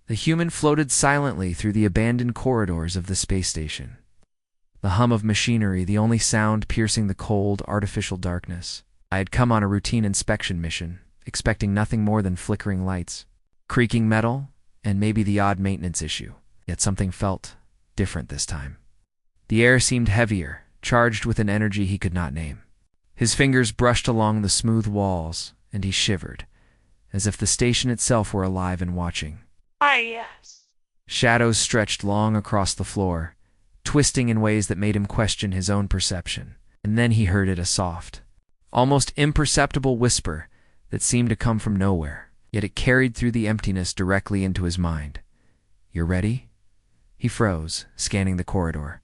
The human floated silently through the abandoned corridors of the space station. The hum of machinery, the only sound piercing the cold, artificial darkness. I had come on a routine inspection mission, expecting nothing more than flickering lights, creaking metal, and maybe the odd maintenance issue. Yet something felt different this time. The air seemed heavier, charged with an energy he could not name. His fingers brushed along the smooth walls, and he shivered, as if the station itself were alive and watching. Ah, yes. Shadows stretched long across the floor, twisting in ways that made him question his own perception. And then he heard it, a soft, almost imperceptible whisper that seemed to come from nowhere, yet it carried through the emptiness directly into his mind. "You're ready?" He froze, scanning the corridor.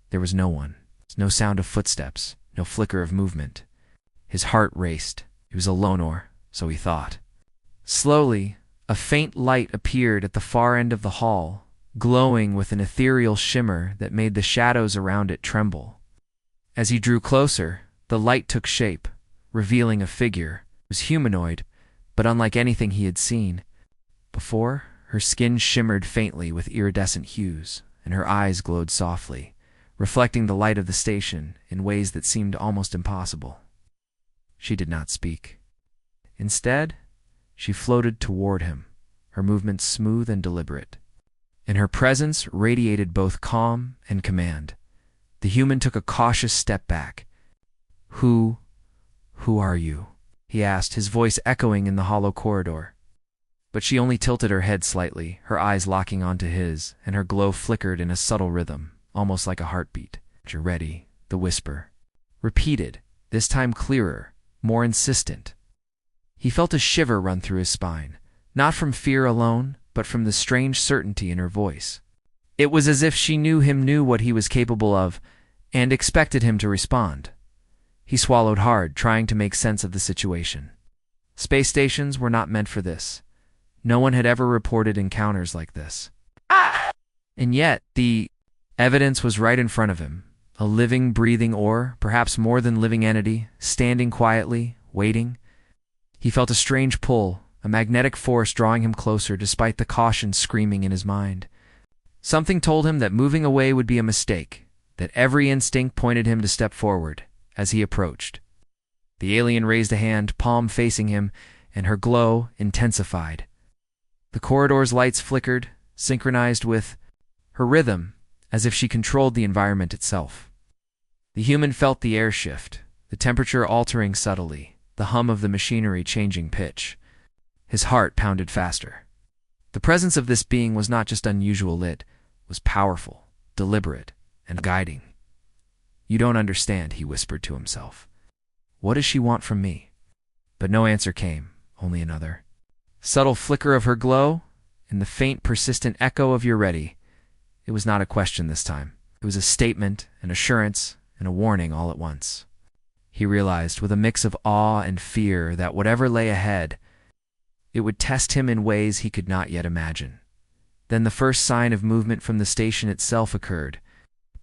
There was no one, no sound of footsteps, no flicker of movement. His heart raced. He was alone, or so he thought. Slowly, a faint light appeared at the far end of the hall, glowing with an ethereal shimmer that made the shadows around it tremble. As he drew closer, the light took shape, revealing a figure. It was humanoid, but unlike anything he had seen before. Her skin shimmered faintly with iridescent hues, and her eyes glowed softly, reflecting the light of the station in ways that seemed almost impossible. She did not speak. Instead, she floated toward him, her movements smooth and deliberate. And her presence radiated both calm and command. The human took a cautious step back. Who are you?" he asked, his voice echoing in the hollow corridor. But she only tilted her head slightly, her eyes locking onto his, and her glow flickered in a subtle rhythm, almost like a heartbeat. "You're ready," the whisper repeated, this time clearer, more insistent. He felt a shiver run through his spine, not from fear alone, but from the strange certainty in her voice. It was as if she knew what he was capable of, and expected him to respond. He swallowed hard, trying to make sense of the situation. Space stations were not meant for this. No one had ever reported encounters like this. And yet, the evidence was right in front of him. A living, breathing, or perhaps more than living entity, standing quietly, waiting. He felt a strange pull, a magnetic force drawing him closer despite the caution screaming in his mind. Something told him that moving away would be a mistake, that every instinct pointed him to step forward as he approached. The alien raised a hand, palm facing him, and her glow intensified. The corridor's lights flickered, synchronized with her rhythm, as if she controlled the environment itself. The human felt the air shift, the temperature altering subtly, the hum of the machinery changing pitch. His heart pounded faster. The presence of this being was not just unusual, it was powerful, deliberate, and guiding. "You don't understand," he whispered to himself. "What does she want from me?" But no answer came, only another subtle flicker of her glow, and the faint, persistent echo of "You're ready." It was not a question this time. It was a statement, an assurance, and a warning all at once. He realized, with a mix of awe and fear, that whatever lay ahead, it would test him in ways he could not yet imagine. Then the first sign of movement from the station itself occurred.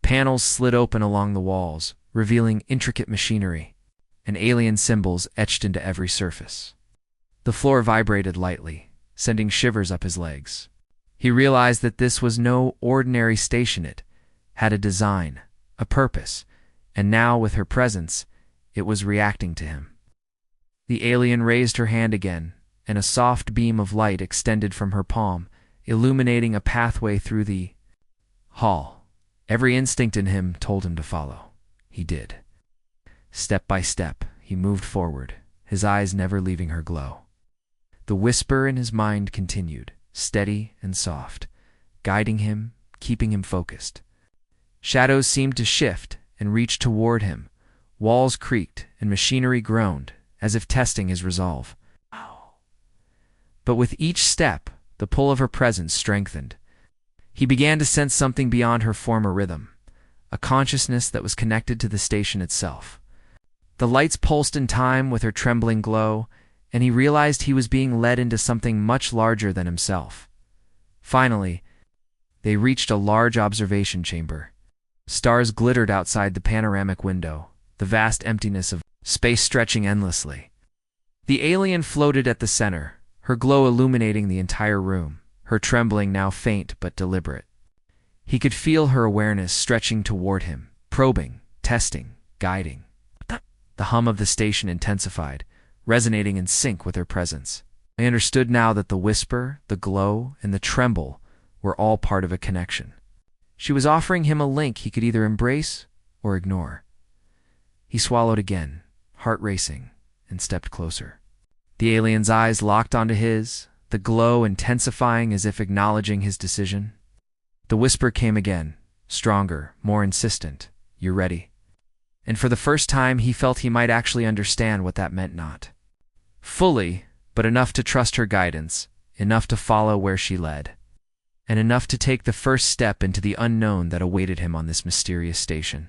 Panels slid open along the walls, revealing intricate machinery, and alien symbols etched into every surface. The floor vibrated lightly, sending shivers up his legs. He realized that this was no ordinary station. It had a design, a purpose, and now, with her presence, it was reacting to him. The alien raised her hand again, and a soft beam of light extended from her palm, illuminating a pathway through the hall. Every instinct in him told him to follow. He did. Step by step, he moved forward, his eyes never leaving her glow. The whisper in his mind continued, steady and soft, guiding him, keeping him focused. Shadows seemed to shift and reach toward him. Walls creaked and machinery groaned, as if testing his resolve. But with each step, the pull of her presence strengthened. He began to sense something beyond her former rhythm, a consciousness that was connected to the station itself. The lights pulsed in time with her trembling glow, and he realized he was being led into something much larger than himself. Finally, they reached a large observation chamber. Stars glittered outside the panoramic window, the vast emptiness of space stretching endlessly. The alien floated at the center, her glow illuminating the entire room, her trembling now faint but deliberate. He could feel her awareness stretching toward him, probing, testing, guiding. The hum of the station intensified, resonating in sync with her presence. I understood now that the whisper, the glow, and the tremble were all part of a connection. She was offering him a link he could either embrace or ignore. He swallowed again, heart racing, and stepped closer. The alien's eyes locked onto his, the glow intensifying as if acknowledging his decision. The whisper came again, stronger, more insistent. "You're ready." And for the first time, he felt he might actually understand what that meant. Not fully, but enough to trust her guidance, enough to follow where she led, and enough to take the first step into the unknown that awaited him on this mysterious station.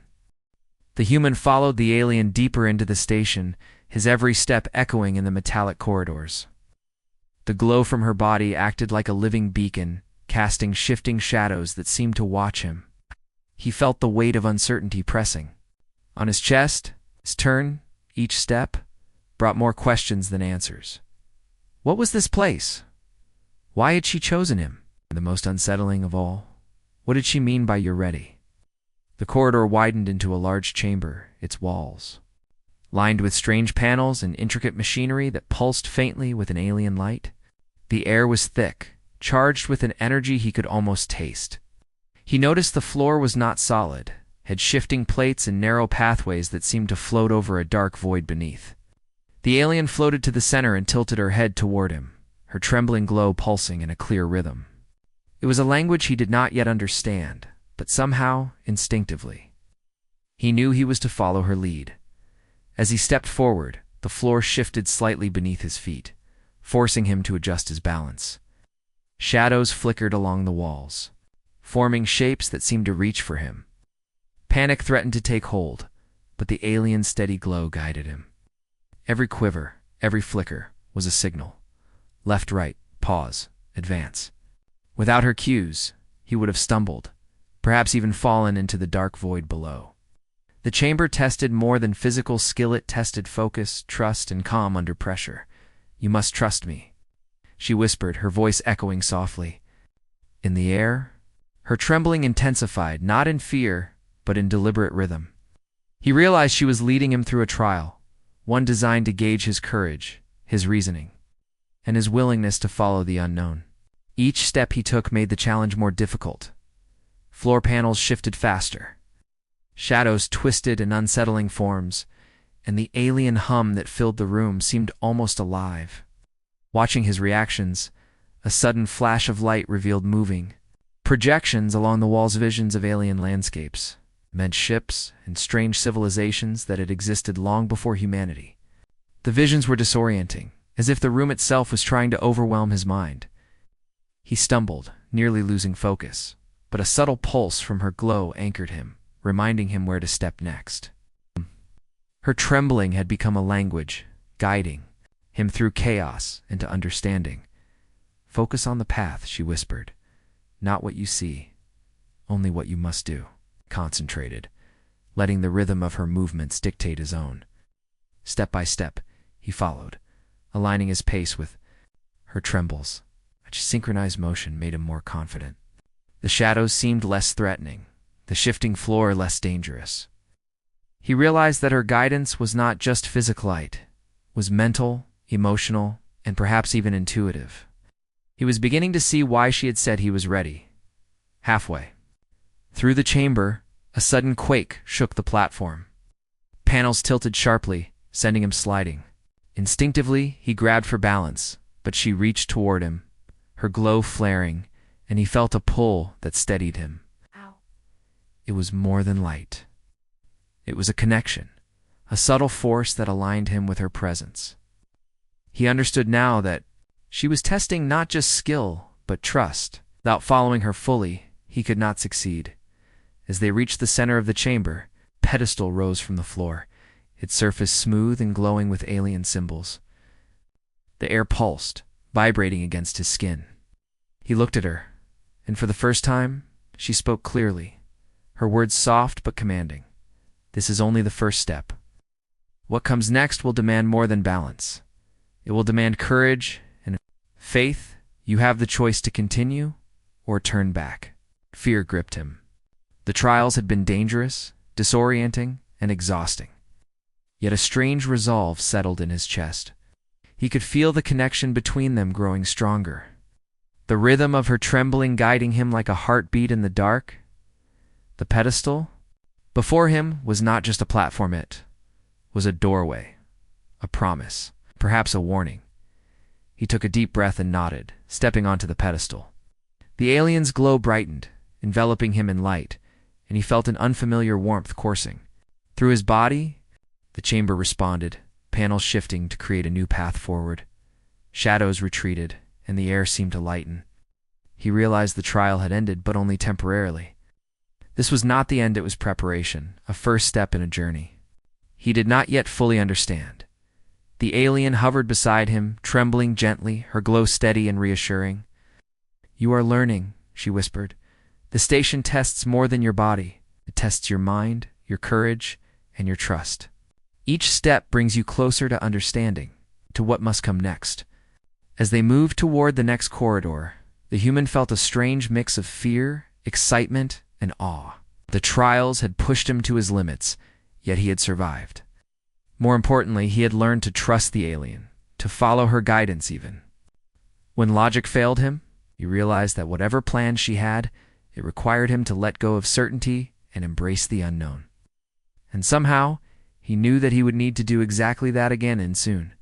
The human followed the alien deeper into the station, his every step echoing in the metallic corridors. The glow from her body acted like a living beacon, casting shifting shadows that seemed to watch him. He felt the weight of uncertainty pressing on his chest. His turn, each step, brought more questions than answers. What was this place? Why had she chosen him? And the most unsettling of all, what did she mean by "you're ready"? The corridor widened into a large chamber, its walls lined with strange panels and intricate machinery that pulsed faintly with an alien light. The air was thick, charged with an energy he could almost taste. He noticed the floor was not solid, had shifting plates and narrow pathways that seemed to float over a dark void beneath. The alien floated to the center and tilted her head toward him, her trembling glow pulsing in a clear rhythm. It was a language he did not yet understand, but somehow, instinctively, he knew he was to follow her lead. As he stepped forward, the floor shifted slightly beneath his feet, forcing him to adjust his balance. Shadows flickered along the walls, forming shapes that seemed to reach for him. Panic threatened to take hold, but the alien's steady glow guided him. Every quiver, every flicker, was a signal. Left, right, pause, advance. Without her cues, he would have stumbled, perhaps even fallen into the dark void below. The chamber tested more than physical skill. It tested focus, trust, and calm under pressure. "You must trust me," she whispered, her voice echoing softly. In the air, her trembling intensified, not in fear, but in deliberate rhythm. He realized she was leading him through a trial, one designed to gauge his courage, his reasoning, and his willingness to follow the unknown. Each step he took made the challenge more difficult. Floor panels shifted faster. Shadows twisted in unsettling forms, and the alien hum that filled the room seemed almost alive. Watching his reactions, a sudden flash of light revealed moving projections along the walls, visions of alien landscapes, meant ships and strange civilizations that had existed long before humanity. The visions were disorienting, as if the room itself was trying to overwhelm his mind. He stumbled, nearly losing focus, but a subtle pulse from her glow anchored him, reminding him where to step next. Her trembling had become a language, guiding him through chaos into understanding. "Focus on the path," she whispered. "Not what you see, only what you must do." Concentrated, letting the rhythm of her movements dictate his own. Step by step, he followed, aligning his pace with her trembles. A synchronized motion made him more confident. The shadows seemed less threatening, the shifting floor less dangerous. He realized that her guidance was not just physical, it was mental, emotional, and perhaps even intuitive. He was beginning to see why she had said he was ready. Halfway through the chamber, a sudden quake shook the platform. Panels tilted sharply, sending him sliding. Instinctively, he grabbed for balance, but she reached toward him, her glow flaring, and he felt a pull that steadied him. Ow. It was more than light. It was a connection, a subtle force that aligned him with her presence. He understood now that she was testing not just skill, but trust. Without following her fully, he could not succeed. As they reached the center of the chamber, a pedestal rose from the floor, its surface smooth and glowing with alien symbols. The air pulsed, vibrating against his skin. He looked at her, and for the first time, she spoke clearly, her words soft but commanding. "This is only the first step. What comes next will demand more than balance. It will demand courage and faith, You have the choice to continue or turn back. Fear gripped him. The trials had been dangerous, disorienting, and exhausting. Yet a strange resolve settled in his chest. He could feel the connection between them growing stronger. The rhythm of her trembling guiding him like a heartbeat in the dark. The pedestal before him was not just a platform, it was a doorway, a promise, perhaps a warning. He took a deep breath and nodded, stepping onto the pedestal. The alien's glow brightened, enveloping him in light, and he felt an unfamiliar warmth coursing through his body. The chamber responded, panels shifting to create a new path forward. Shadows retreated, and the air seemed to lighten. He realized the trial had ended, but only temporarily. This was not the end, it was preparation, a first step in a journey he did not yet fully understand. The alien hovered beside him, trembling gently, her glow steady and reassuring. "You are learning," she whispered. "The station tests more than your body. It tests your mind, your courage, and your trust. Each step brings you closer to understanding, to what must come next." As they moved toward the next corridor, the human felt a strange mix of fear, excitement, and awe. The trials had pushed him to his limits, yet he had survived. More importantly, he had learned to trust the alien, to follow her guidance even. When logic failed him, he realized that whatever plans she had, it required him to let go of certainty and embrace the unknown. And somehow, he knew that he would need to do exactly that again and soon.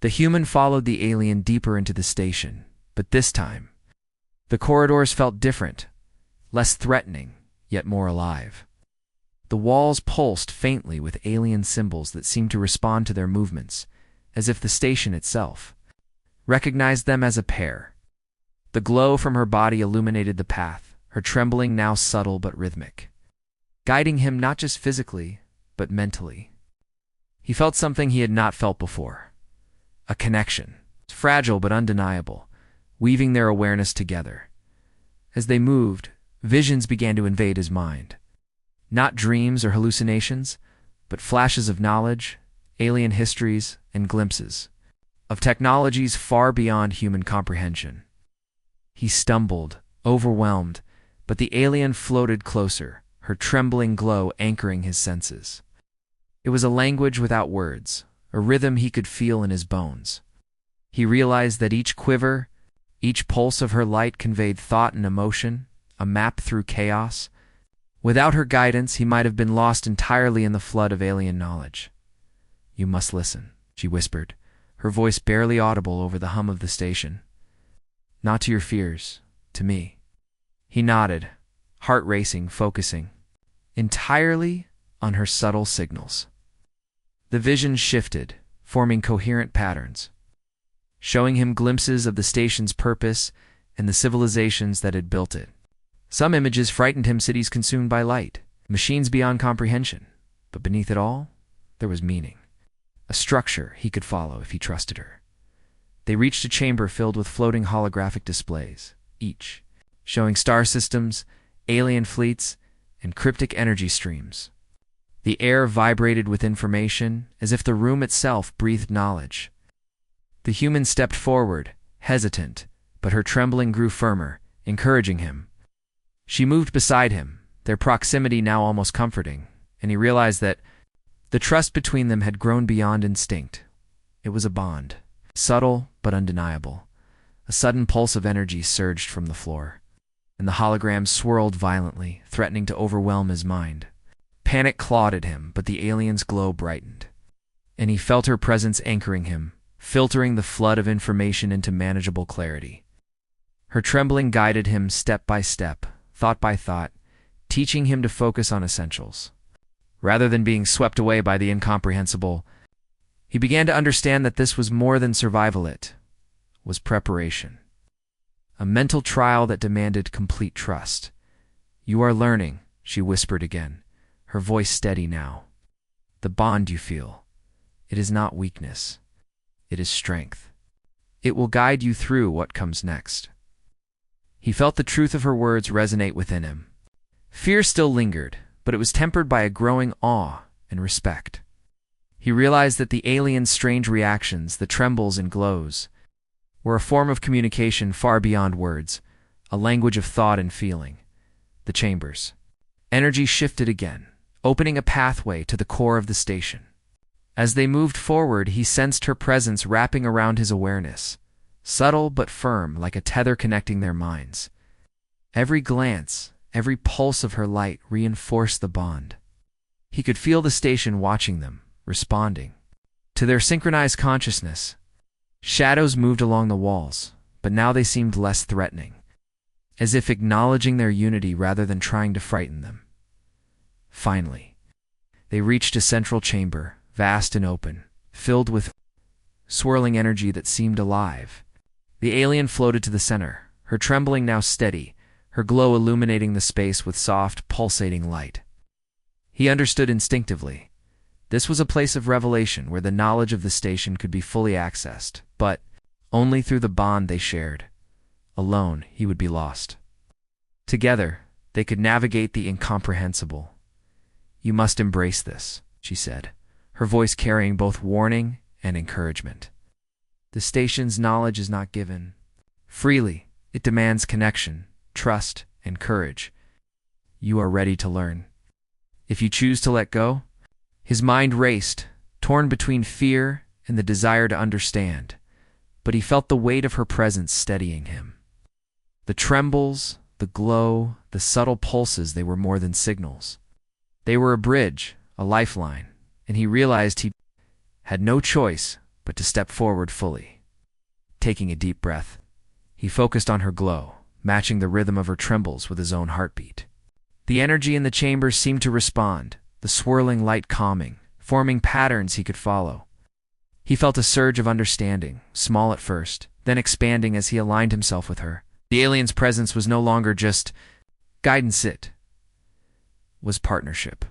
The human followed the alien deeper into the station, but this time, the corridors felt different, less threatening, yet more alive. The walls pulsed faintly with alien symbols that seemed to respond to their movements, as if the station itself recognized them as a pair. The glow from her body illuminated the path, her trembling now subtle but rhythmic, guiding him not just physically, but mentally. He felt something he had not felt before. A connection, fragile but undeniable, weaving their awareness together. As they moved, visions began to invade his mind. Not dreams or hallucinations, but flashes of knowledge, alien histories, and glimpses of technologies far beyond human comprehension. He stumbled, overwhelmed, but the alien floated closer, her trembling glow anchoring his senses. It was a language without words, a rhythm he could feel in his bones. He realized that each quiver, each pulse of her light conveyed thought and emotion, a map through chaos. Without her guidance, he might have been lost entirely in the flood of alien knowledge. "You must listen," she whispered, her voice barely audible over the hum of the station. "Not to your fears, to me." He nodded, heart racing, focusing entirely on her subtle signals. The vision shifted, forming coherent patterns, showing him glimpses of the station's purpose and the civilizations that had built it. Some images frightened him, cities consumed by light, machines beyond comprehension. But beneath it all, there was meaning, a structure he could follow if he trusted her. They reached a chamber filled with floating holographic displays, each showing star systems, alien fleets, and cryptic energy streams. The air vibrated with information, as if the room itself breathed knowledge. The human stepped forward, hesitant, but her trembling grew firmer, encouraging him. She moved beside him, their proximity now almost comforting, and he realized that the trust between them had grown beyond instinct. It was a bond, subtle but undeniable. A sudden pulse of energy surged from the floor, and the hologram swirled violently, threatening to overwhelm his mind. Panic clawed at him, but the alien's glow brightened, and he felt her presence anchoring him, filtering the flood of information into manageable clarity. Her trembling guided him step by step, thought by thought, teaching him to focus on essentials. Rather than being swept away by the incomprehensible, he began to understand that this was more than survival, it was preparation. A mental trial that demanded complete trust. "You are learning," she whispered again, her voice steady now. "The bond you feel, it is not weakness. It is strength. It will guide you through what comes next." He felt the truth of her words resonate within him. Fear still lingered, but it was tempered by a growing awe and respect. He realized that the alien's strange reactions, the trembles and glows, were a form of communication far beyond words, a language of thought and feeling. The chambers. Energy shifted again, opening a pathway to the core of the station. As they moved forward, he sensed her presence wrapping around his awareness, subtle but firm, like a tether connecting their minds. Every glance, every pulse of her light reinforced the bond. He could feel the station watching them, responding to their synchronized consciousness. Shadows moved along the walls, but now they seemed less threatening, as if acknowledging their unity rather than trying to frighten them. Finally, they reached a central chamber, vast and open, filled with swirling energy that seemed alive. The alien floated to the center, her trembling now steady, her glow illuminating the space with soft, pulsating light. He understood instinctively. This was a place of revelation where the knowledge of the station could be fully accessed, but only through the bond they shared. Alone, he would be lost. Together, they could navigate the incomprehensible. "You must embrace this," she said, her voice carrying both warning and encouragement. "The station's knowledge is not given freely. It demands connection, trust, and courage. You are ready to learn. If you choose to let go..." His mind raced, torn between fear and the desire to understand, but he felt the weight of her presence steadying him. The trembles, the glow, the subtle pulses, they were more than signals. They were a bridge, a lifeline, and he realized he had no choice but to step forward fully. Taking a deep breath, he focused on her glow, matching the rhythm of her trembles with his own heartbeat. The energy in the chamber seemed to respond, the swirling light calming, forming patterns he could follow. He felt a surge of understanding, small at first, then expanding as he aligned himself with her. The alien's presence was no longer just guidance, it was partnership.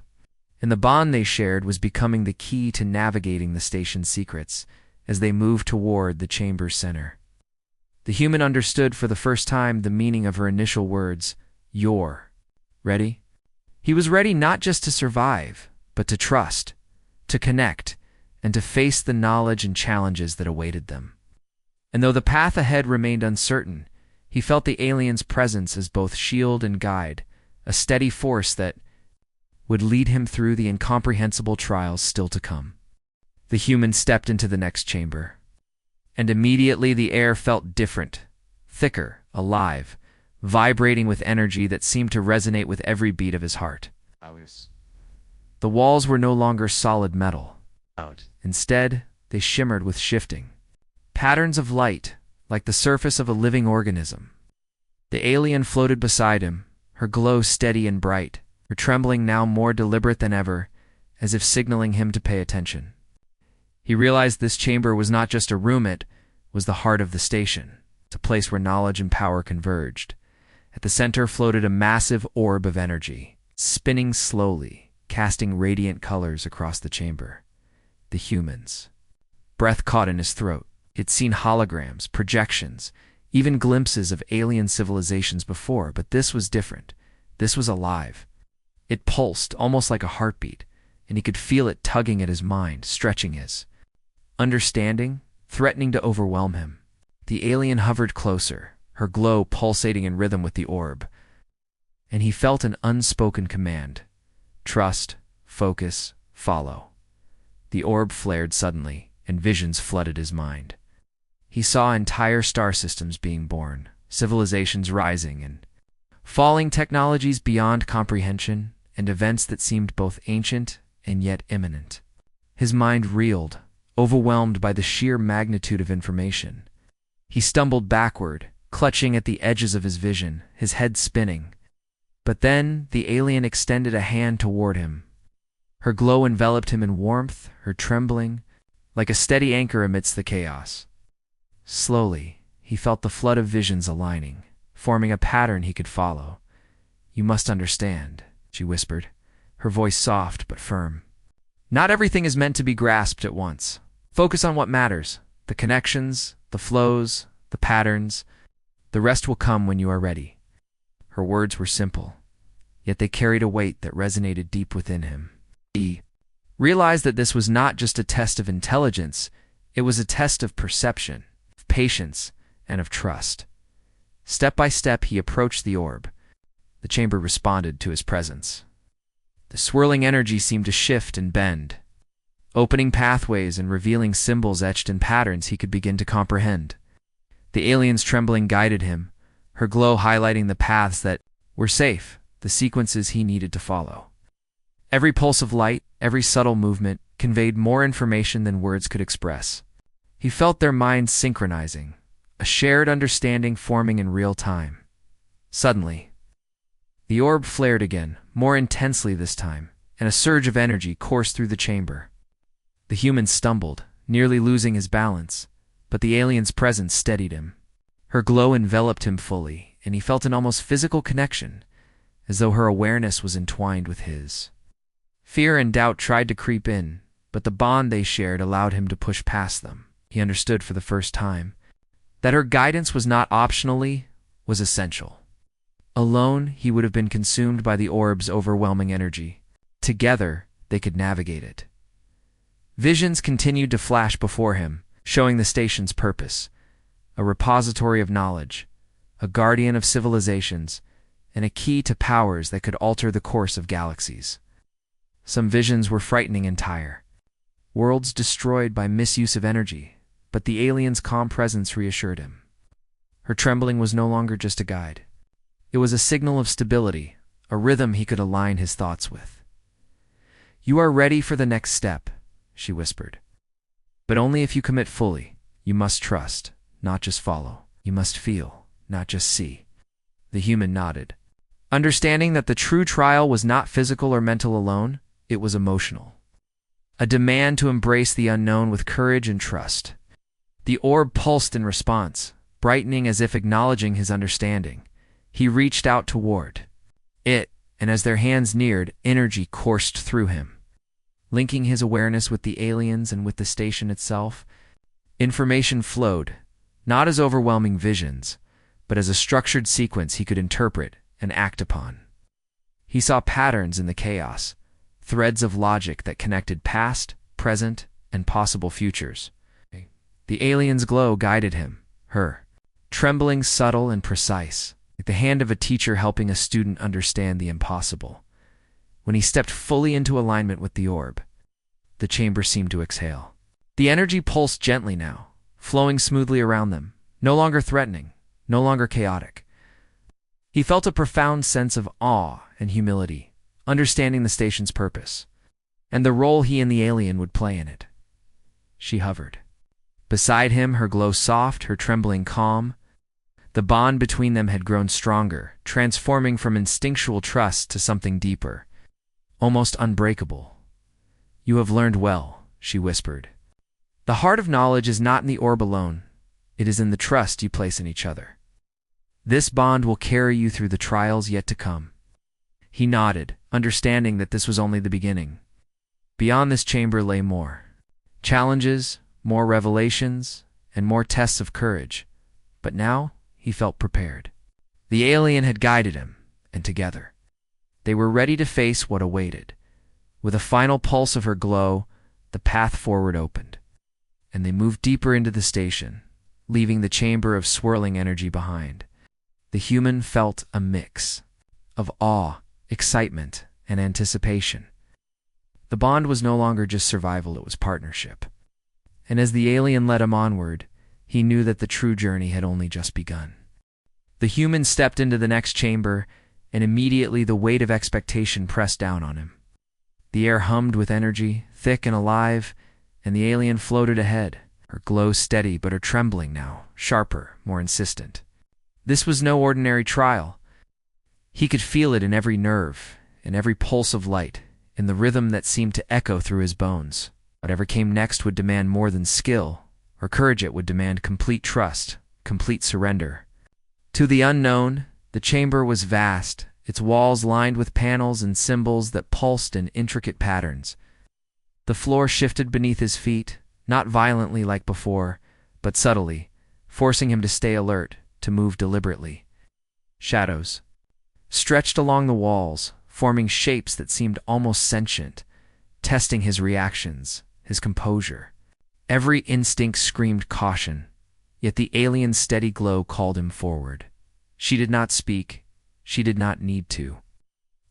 And the bond they shared was becoming the key to navigating the station's secrets as they moved toward the chamber's center. The human understood for the first time the meaning of her initial words, "You're ready?" He was ready not just to survive, but to trust, to connect, and to face the knowledge and challenges that awaited them. And though the path ahead remained uncertain, he felt the alien's presence as both shield and guide, a steady force that would lead him through the incomprehensible trials still to come. The human stepped into the next chamber, and immediately the air felt different, thicker, alive, vibrating with energy that seemed to resonate with every beat of his heart. The walls were no longer solid metal. Instead, they shimmered with shifting patterns of light, like the surface of a living organism. The alien floated beside him, her glow steady and bright, her trembling now more deliberate than ever, as if signaling him to pay attention. He realized this chamber was not just a room, it was the heart of the station, a place where knowledge and power converged. At the center floated a massive orb of energy, spinning slowly, casting radiant colors across the chamber. The humans. Breath caught in his throat. He'd seen holograms, projections, even glimpses of alien civilizations before, but this was different. This was alive. It pulsed, almost like a heartbeat, and he could feel it tugging at his mind, stretching his understanding, threatening to overwhelm him. The alien hovered closer, her glow pulsating in rhythm with the orb, and he felt an unspoken command. Trust, focus, follow. The orb flared suddenly, and visions flooded his mind. He saw entire star systems being born, civilizations rising and falling, technologies beyond comprehension, and events that seemed both ancient and yet imminent. His mind reeled, overwhelmed by the sheer magnitude of information. He stumbled backward, clutching at the edges of his vision, his head spinning. But then the alien extended a hand toward him. Her glow enveloped him in warmth, her trembling, like a steady anchor amidst the chaos. Slowly, he felt the flood of visions aligning, forming a pattern he could follow. "You must understand," she whispered, her voice soft but firm. "Not everything is meant to be grasped at once. Focus on what matters, the connections, the flows, the patterns. The rest will come when you are ready." Her words were simple, yet they carried a weight that resonated deep within him. He realized that this was not just a test of intelligence, it was a test of perception, of patience, and of trust. Step by step, he approached the orb. The chamber responded to his presence. The swirling energy seemed to shift and bend, opening pathways and revealing symbols etched in patterns he could begin to comprehend. The alien's trembling guided him, her glow highlighting the paths that were safe, the sequences he needed to follow. Every pulse of light, every subtle movement, conveyed more information than words could express. He felt their minds synchronizing, a shared understanding forming in real time. Suddenly, the orb flared again, more intensely this time, and a surge of energy coursed through the chamber. The human stumbled, nearly losing his balance, but the alien's presence steadied him. Her glow enveloped him fully, and he felt an almost physical connection, as though her awareness was entwined with his. Fear and doubt tried to creep in, but the bond they shared allowed him to push past them. He understood for the first time that her guidance was not optionally, was essential. Alone, he would have been consumed by the orb's overwhelming energy. Together, they could navigate it. Visions continued to flash before him, showing the station's purpose: a repository of knowledge, a guardian of civilizations, and a key to powers that could alter the course of galaxies. Some visions were frightening and dire. Worlds destroyed by misuse of energy, but the alien's calm presence reassured him. Her trembling was no longer just a guide. It was a signal of stability, a rhythm he could align his thoughts with. "You are ready for the next step," she whispered. "But only if you commit fully. You must trust, not just follow. You must feel, not just see." The human nodded, understanding that the true trial was not physical or mental alone, it was emotional. A demand to embrace the unknown with courage and trust. The orb pulsed in response, brightening as if acknowledging his understanding. He reached out toward it, and as their hands neared, energy coursed through him, linking his awareness with the aliens and with the station itself. Information flowed, not as overwhelming visions, but as a structured sequence he could interpret and act upon. He saw patterns in the chaos, threads of logic that connected past, present, and possible futures. The alien's glow guided him, her trembling subtle and precise, like the hand of a teacher helping a student understand the impossible. When he stepped fully into alignment with the orb, the chamber seemed to exhale. The energy pulsed gently now, flowing smoothly around them, no longer threatening, no longer chaotic. He felt a profound sense of awe and humility, understanding the station's purpose, and the role he and the alien would play in it. She hovered beside him, her glow soft, her trembling calm. The bond between them had grown stronger, transforming from instinctual trust to something deeper, almost unbreakable. "You have learned well," she whispered. "The heart of knowledge is not in the orb alone. It is in the trust you place in each other. This bond will carry you through the trials yet to come." He nodded, understanding that this was only the beginning. Beyond this chamber lay more challenges, more revelations, and more tests of courage. But now he felt prepared. The alien had guided him, and together they were ready to face what awaited. With a final pulse of her glow, the path forward opened, and they moved deeper into the station, leaving the chamber of swirling energy behind. The human felt a mix of awe, excitement, and anticipation. The bond was no longer just survival, it was partnership. And as the alien led him onward, he knew that the true journey had only just begun. The human stepped into the next chamber, and immediately the weight of expectation pressed down on him. The air hummed with energy, thick and alive, and the alien floated ahead, her glow steady but her trembling now, sharper, more insistent. This was no ordinary trial. He could feel it in every nerve, in every pulse of light, in the rhythm that seemed to echo through his bones. Whatever came next would demand more than skill or courage. It would demand complete trust, complete surrender. To the unknown, the chamber was vast, its walls lined with panels and symbols that pulsed in intricate patterns. The floor shifted beneath his feet, not violently like before, but subtly, forcing him to stay alert, to move deliberately. Shadows stretched along the walls, forming shapes that seemed almost sentient, testing his reactions, his composure. Every instinct screamed caution, Yet the alien's steady glow called him forward. She did not speak. She did not need to.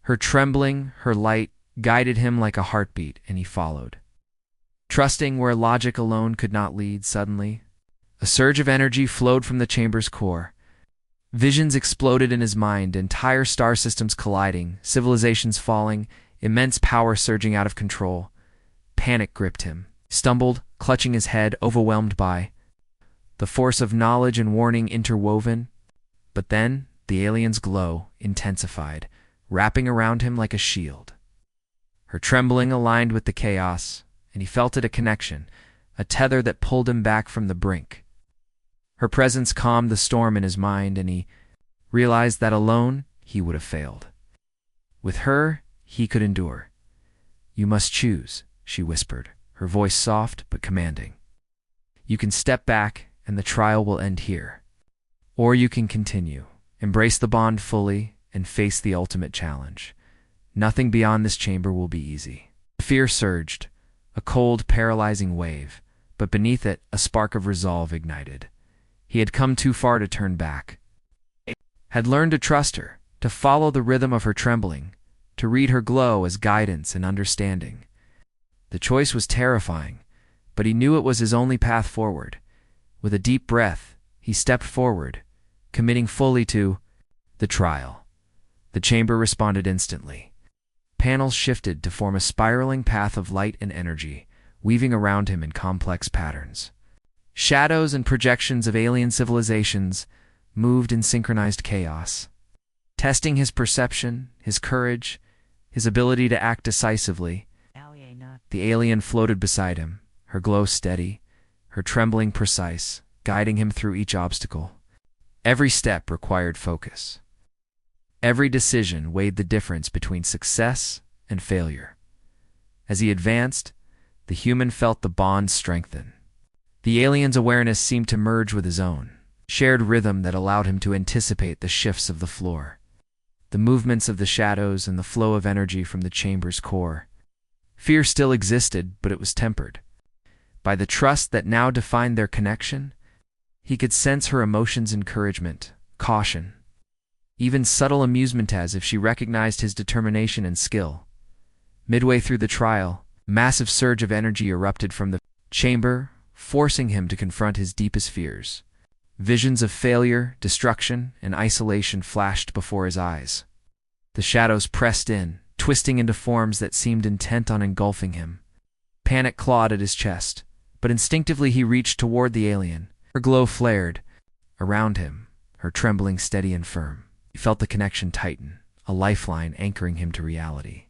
Her trembling, her light, guided him like a heartbeat, and he followed. Trusting where logic alone could not lead, suddenly, a surge of energy flowed from the chamber's core. Visions exploded in his mind, entire star systems colliding, civilizations falling, immense power surging out of control. Panic gripped him. Stumbled, clutching his head, overwhelmed by the force of knowledge and warning interwoven. But then, the alien's glow intensified, wrapping around him like a shield. Her trembling aligned with the chaos, and he felt it a connection, a tether that pulled him back from the brink. Her presence calmed the storm in his mind, and he realized that alone he would have failed. With her, he could endure. "You must choose," she whispered, her voice soft but commanding. "You can step back, and the trial will end here. Or you can continue, embrace the bond fully, and face the ultimate challenge. Nothing beyond this chamber will be easy." Fear surged, a cold, paralyzing wave, but beneath it, a spark of resolve ignited. He had come too far to turn back. Had learned to trust her, to follow the rhythm of her trembling, to read her glow as guidance and understanding. The choice was terrifying, but he knew it was his only path forward. With a deep breath, he stepped forward, committing fully to the trial. The chamber responded instantly. Panels shifted to form a spiraling path of light and energy, weaving around him in complex patterns. Shadows and projections of alien civilizations moved in synchronized chaos, testing his perception, his courage, his ability to act decisively. The alien floated beside him, her glow steady, her trembling precise, guiding him through each obstacle. Every step required focus. Every decision weighed the difference between success and failure. As he advanced, the human felt the bond strengthen. The alien's awareness seemed to merge with his own, shared rhythm that allowed him to anticipate the shifts of the floor, the movements of the shadows, and the flow of energy from the chamber's core. Fear still existed, but it was tempered. By the trust that now defined their connection, he could sense her emotions' encouragement, caution, even subtle amusement as if she recognized his determination and skill. Midway through the trial, a massive surge of energy erupted from the chamber, forcing him to confront his deepest fears. Visions of failure, destruction, and isolation flashed before his eyes. The shadows pressed in, twisting into forms that seemed intent on engulfing him. Panic clawed at his chest, but instinctively he reached toward the alien. Her glow flared around him, her trembling steady and firm. He felt the connection tighten, a lifeline anchoring him to reality,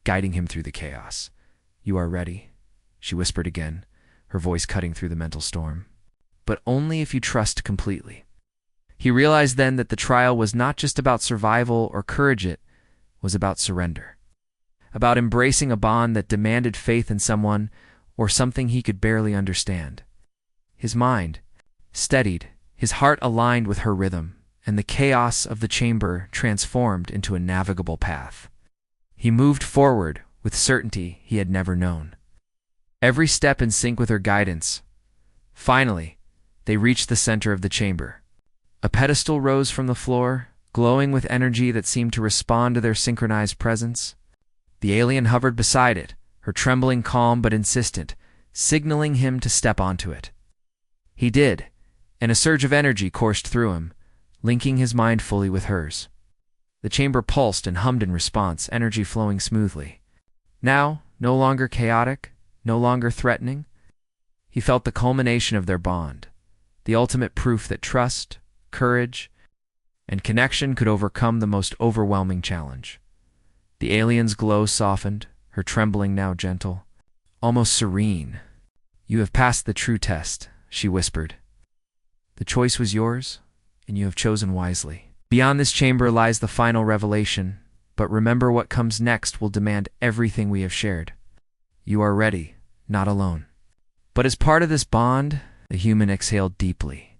guiding him through the chaos. "You are ready," she whispered again, her voice cutting through the mental storm. "But only if you trust completely." He realized then that the trial was not just about survival or courage, it was about surrender. About embracing a bond that demanded faith in someone or something he could barely understand. His mind steadied, his heart aligned with her rhythm, and the chaos of the chamber transformed into a navigable path. He moved forward with certainty he had never known, every step in sync with her guidance. Finally, they reached the center of the chamber. A pedestal rose from the floor, glowing with energy that seemed to respond to their synchronized presence. The alien hovered beside it, her trembling calm but insistent, signaling him to step onto it. He did, and a surge of energy coursed through him, linking his mind fully with hers. The chamber pulsed and hummed in response, energy flowing smoothly. Now, no longer chaotic, no longer threatening, he felt the culmination of their bond, the ultimate proof that trust, courage, and connection could overcome the most overwhelming challenge. The alien's glow softened, her trembling now gentle, almost serene. "You have passed the true test," she whispered. "The choice was yours, and you have chosen wisely. Beyond this chamber lies the final revelation, but remember what comes next will demand everything we have shared. You are ready, not alone." But as part of this bond, the human exhaled deeply,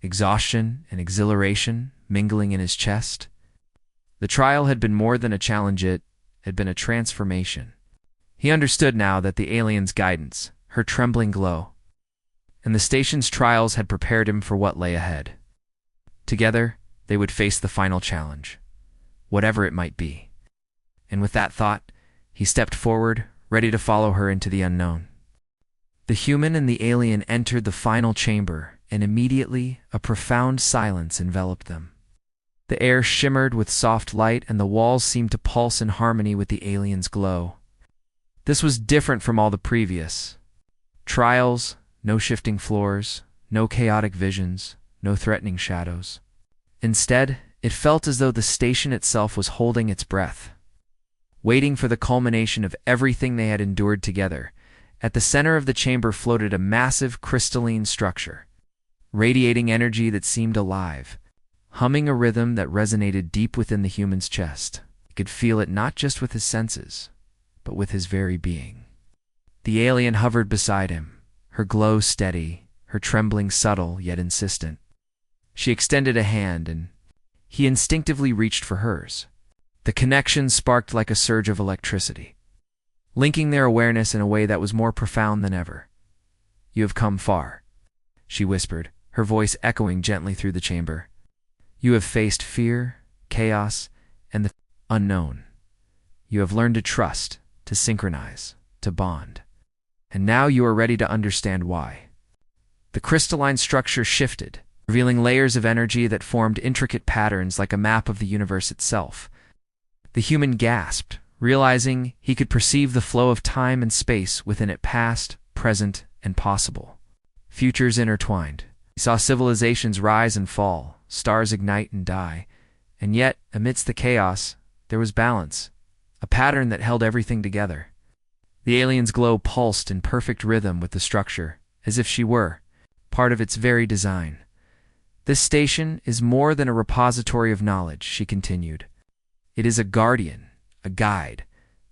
exhaustion and exhilaration mingling in his chest. The trial had been more than a challenge, it had been a transformation. He understood now that the alien's guidance, her trembling glow, and the station's trials had prepared him for what lay ahead. Together, they would face the final challenge, whatever it might be. And with that thought, he stepped forward, ready to follow her into the unknown. The human and the alien entered the final chamber, and immediately a profound silence enveloped them. The air shimmered with soft light, and the walls seemed to pulse in harmony with the alien's glow. This was different from all the previous trials. No shifting floors, no chaotic visions, no threatening shadows. Instead, it felt as though the station itself was holding its breath, waiting for the culmination of everything they had endured together. At the center of the chamber floated a massive crystalline structure, radiating energy that seemed alive, humming a rhythm that resonated deep within the human's chest. He could feel it not just with his senses, but with his very being. The alien hovered beside him, her glow steady, her trembling subtle yet insistent. She extended a hand, and he instinctively reached for hers. The connection sparked like a surge of electricity, linking their awareness in a way that was more profound than ever. "You have come far," she whispered, her voice echoing gently through the chamber. "You have faced fear, chaos, and the unknown. You have learned to trust, to synchronize, to bond. And now you are ready to understand why." The crystalline structure shifted, revealing layers of energy that formed intricate patterns like a map of the universe itself. The human gasped, realizing he could perceive the flow of time and space within it, past, present, and possible. Futures intertwined. He saw civilizations rise and fall, stars ignite and die, and yet, amidst the chaos, there was balance, a pattern that held everything together. The alien's glow pulsed in perfect rhythm with the structure, as if she were part of its very design. "This station is more than a repository of knowledge," she continued. "It is a guardian, a guide,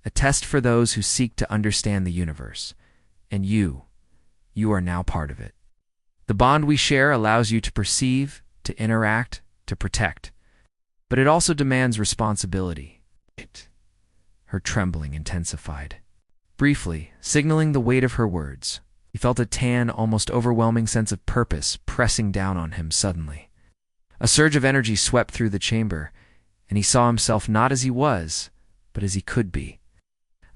a test for those who seek to understand the universe. And you are now part of it. The bond we share allows you to perceive, to interact, to protect. But it also demands responsibility." Her trembling intensified. Briefly, signaling the weight of her words, he felt a tan, almost overwhelming sense of purpose pressing down on him suddenly. A surge of energy swept through the chamber, and he saw himself not as he was, but as he could be.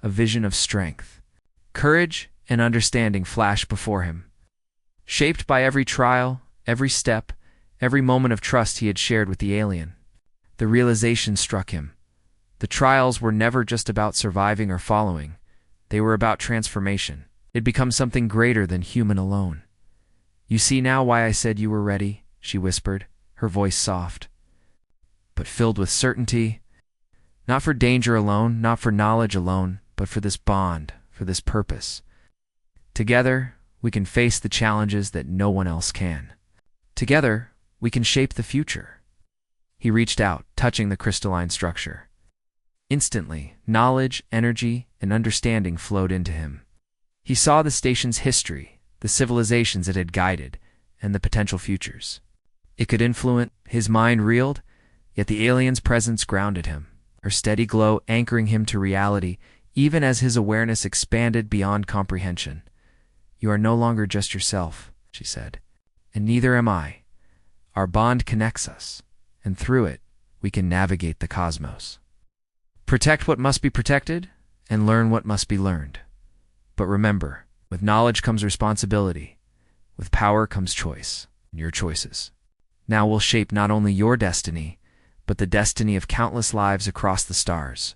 A vision of strength, courage, and understanding flashed before him. Shaped by every trial, every step, every moment of trust he had shared with the alien, the realization struck him. The trials were never just about surviving or following. They were about transformation. It had become something greater than human alone. "You see now why I said you were ready," she whispered, her voice soft, but filled with certainty. "Not for danger alone, not for knowledge alone, but for this bond, for this purpose. Together, we can face the challenges that no one else can. Together, we can shape the future." He reached out, touching the crystalline structure. Instantly, knowledge, energy, and understanding flowed into him. He saw the station's history, the civilizations it had guided, and the potential futures it could influence. His mind reeled, yet the alien's presence grounded him, her steady glow anchoring him to reality, even as his awareness expanded beyond comprehension. "You are no longer just yourself," she said, "and neither am I. Our bond connects us, and through it, we can navigate the cosmos. Protect what must be protected, and learn what must be learned. But remember, with knowledge comes responsibility. With power comes choice, and your choices now will shape not only your destiny, but the destiny of countless lives across the stars."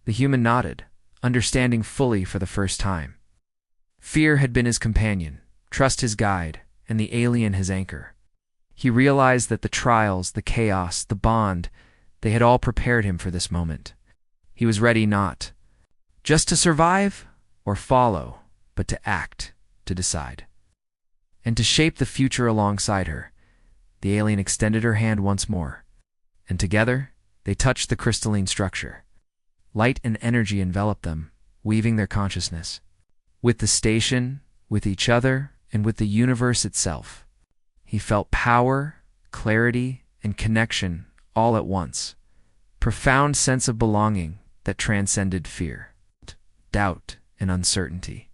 The human nodded, understanding fully for the first time. Fear had been his companion, trust his guide, and the alien his anchor. He realized that the trials, the chaos, the bond, they had all prepared him for this moment. He was ready not just to survive or follow, but to act, to decide, and to shape the future alongside her. The alien extended her hand once more, and together they touched the crystalline structure. Light and energy enveloped them, weaving their consciousness. With the station, with each other, and with the universe itself, he felt power, clarity, and connection all at once. Profound sense of belonging that transcended fear, doubt, and uncertainty.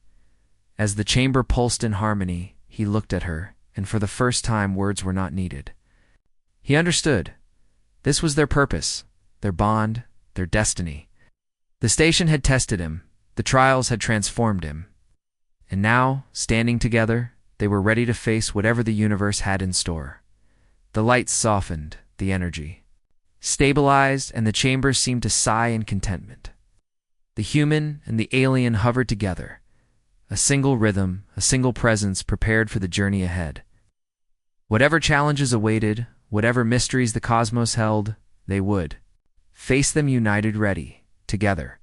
As the chamber pulsed in harmony, he looked at her, and for the first time words were not needed. He understood. This was their purpose, their bond, their destiny. The station had tested him, the trials had transformed him. And now, standing together, they were ready to face whatever the universe had in store. The lights softened, the energy stabilized, and the chambers seemed to sigh in contentment. The human and the alien hovered together, a single rhythm, a single presence prepared for the journey ahead. Whatever challenges awaited, whatever mysteries the cosmos held, they would face them united, ready, together,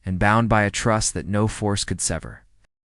and bound by a trust that no force could sever.